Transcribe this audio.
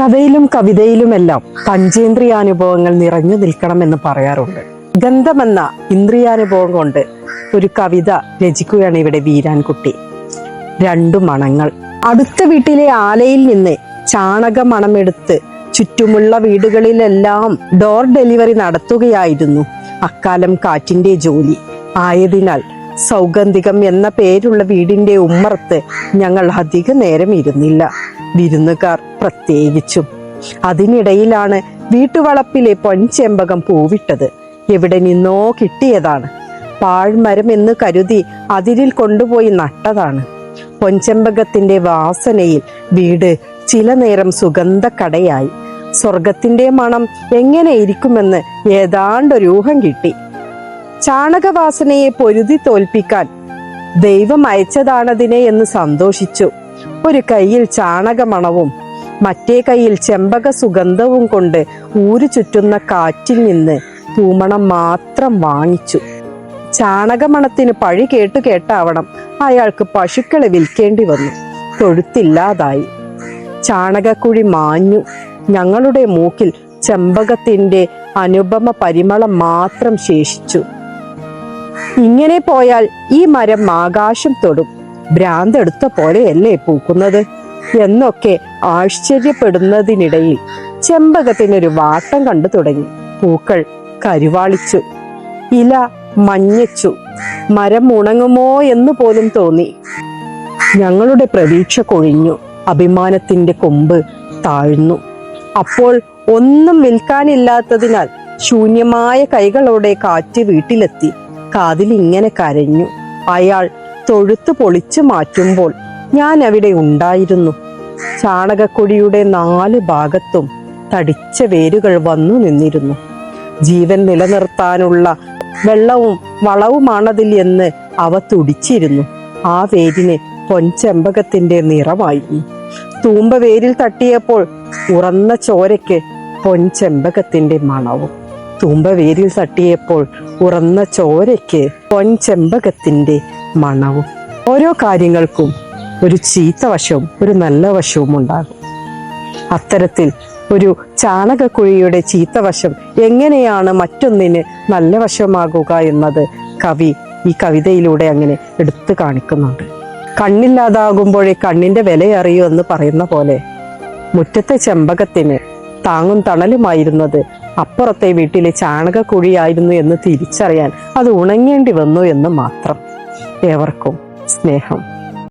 കഥയിലും കവിതയിലുമെല്ലാം പഞ്ചേന്ദ്രിയാനുഭവങ്ങൾ നിറഞ്ഞു നിൽക്കണമെന്ന് പറയാറുണ്ട്. ഗന്ധമെന്ന ഇന്ദ്രിയാനുഭവം കൊണ്ട് ഒരു കവിത രചിക്കുകയാണ് ഇവിടെ വീരാൻകുട്ടി. രണ്ടു മണങ്ങൾ. അടുത്ത വീട്ടിലെ ആലയിൽ നിന്ന് ചാണക മണമെടുത്ത് ചുറ്റുമുള്ള വീടുകളിലെല്ലാം ഡോർ ഡെലിവറി നടത്തുകയായിരുന്നു അക്കാലം കാറ്റിന്റെ ജോലി ആയതിനാൽ സൗഗന്ധികം എന്ന പേരുള്ള വീടിന്റെ ഉമ്മറത്ത് ഞങ്ങൾ അധിക നേരം ഇരുന്നില്ല, വിരുന്നുകാർ പ്രത്യേകിച്ചും. അതിനിടയിലാണ് വീട്ടുവളപ്പിലെ പൊൻചെമ്പകം പൂവിട്ടത്. എവിടെ നിന്നോ കിട്ടിയതാണ്. പാഴ്മരം എന്ന് കരുതി അതിരിൽ കൊണ്ടുപോയി നട്ടതാണ്. പൊൻചെമ്പകത്തിന്റെ വാസനയിൽ വീട് ചില നേരം സുഗന്ധക്കടയായി. സ്വർഗത്തിന്റെ മണം എങ്ങനെ ഇരിക്കുമെന്ന് ഏതാണ്ടൊരു ഊഹം കിട്ടി. ചാണകവാസനയെ പൊരുതി തോൽപ്പിക്കാൻ ദൈവം അയച്ചതാണതിനെ എന്ന് സന്തോഷിച്ചു. ഒരു കൈയിൽ ചാണകമണവും മറ്റേ കൈയിൽ ചെമ്പക സുഗന്ധവും കൊണ്ട് ഊരു ചുറ്റുന്ന കാറ്റിൽ നിന്ന് പൂമണം മാത്രം വാങ്ങിച്ചു. ചാണകമണത്തിന് പഴി കേട്ടാവണം അയാൾക്ക് പശുക്കളെ വിൽക്കേണ്ടി വന്നു. തൊഴുത്തില്ലാതായി. ചാണകക്കുഴി മാഞ്ഞു. ഞങ്ങളുടെ മൂക്കിൽ ചെമ്പകത്തിന്റെ അനുപമ പരിമളം മാത്രം ശേഷിച്ചു. ഇങ്ങനെ പോയാൽ ഈ മരം ആകാശം തൊടും, ഭ്രാന്തെടുത്ത പോലെയല്ലേ പൂക്കുന്നത് എന്നൊക്കെ ആശ്ചര്യപ്പെടുന്നതിനിടയിൽ ചെമ്പകത്തിനൊരു വാട്ടം കണ്ടു തുടങ്ങി. പൂക്കൾ കരുവാളിച്ചു, ഇല മഞ്ഞച്ചു, മരം ഉണങ്ങുമോ എന്ന് പോലും തോന്നി. ഞങ്ങളുടെ പ്രതീക്ഷ കൊഴിഞ്ഞു. അഭിമാനത്തിന്റെ കൊമ്പ് താഴ്ന്നു. അപ്പോൾ ഒന്നും വിൽക്കാനില്ലാത്തതിനാൽ ശൂന്യമായ കൈകളോടെ കാറ്റ് വീട്ടിലെത്തി. കാതിൽ ഇങ്ങനെ കരഞ്ഞു. അയാൾ തൊഴുത്ത് പൊളിച്ചു മാറ്റുമ്പോൾ ഞാൻ അവിടെ ഉണ്ടായിരുന്നു. ചാണകക്കൊടിയുടെ 4 ഭാഗത്തും തടിച്ച വേരുകൾ വന്നു നിന്നിരുന്നു. ജീവൻ നിലനിർത്താനുള്ള വെള്ളവും വളവുമാണതിൽ എന്ന് അവ തുടിച്ചിരുന്നു. ആ വേരിന് പൊൻചെമ്പകത്തിന്റെ നിറമായിരുന്നു. തൂമ്പ വേരിൽ തട്ടിയപ്പോൾ ഉറന്ന ചോരയ്ക്ക് പൊൻചെമ്പകത്തിന്റെ മണവും. തൂമ്പ വേരിൽ തട്ടിയപ്പോൾ ഉറന്ന ചോരയ്ക്ക് പൊൻചെമ്പകത്തിന്റെ മണവും. ഓരോ കാര്യങ്ങൾക്കും ഒരു ചീത്ത വശവും ഒരു നല്ല വശവും ഉണ്ടാകും. അത്തരത്തിൽ ഒരു ചാണകക്കുഴിയുടെ ചീത്തവശം എങ്ങനെയാണ് മറ്റൊന്നിന് നല്ല വശമാകുക എന്നത് കവി ഈ കവിതയിലൂടെ അങ്ങനെ എടുത്തു കാണിക്കുന്നുണ്ട്. കണ്ണില്ലാതാകുമ്പോഴേ കണ്ണിന്റെ വില അറിയൂ എന്ന് പറയുന്ന പോലെ മുറ്റത്തെ ചെമ്പകത്തിന് താങ്ങും തണലുമായിരുന്നത് അപ്പുറത്തെ വീട്ടിലെ ചാണകക്കുഴിയായിരുന്നു എന്ന് തിരിച്ചറിയാൻ അത് ഉണങ്ങേണ്ടി വന്നു എന്ന് മാത്രം. ഏവർക്കും സ്നേഹം.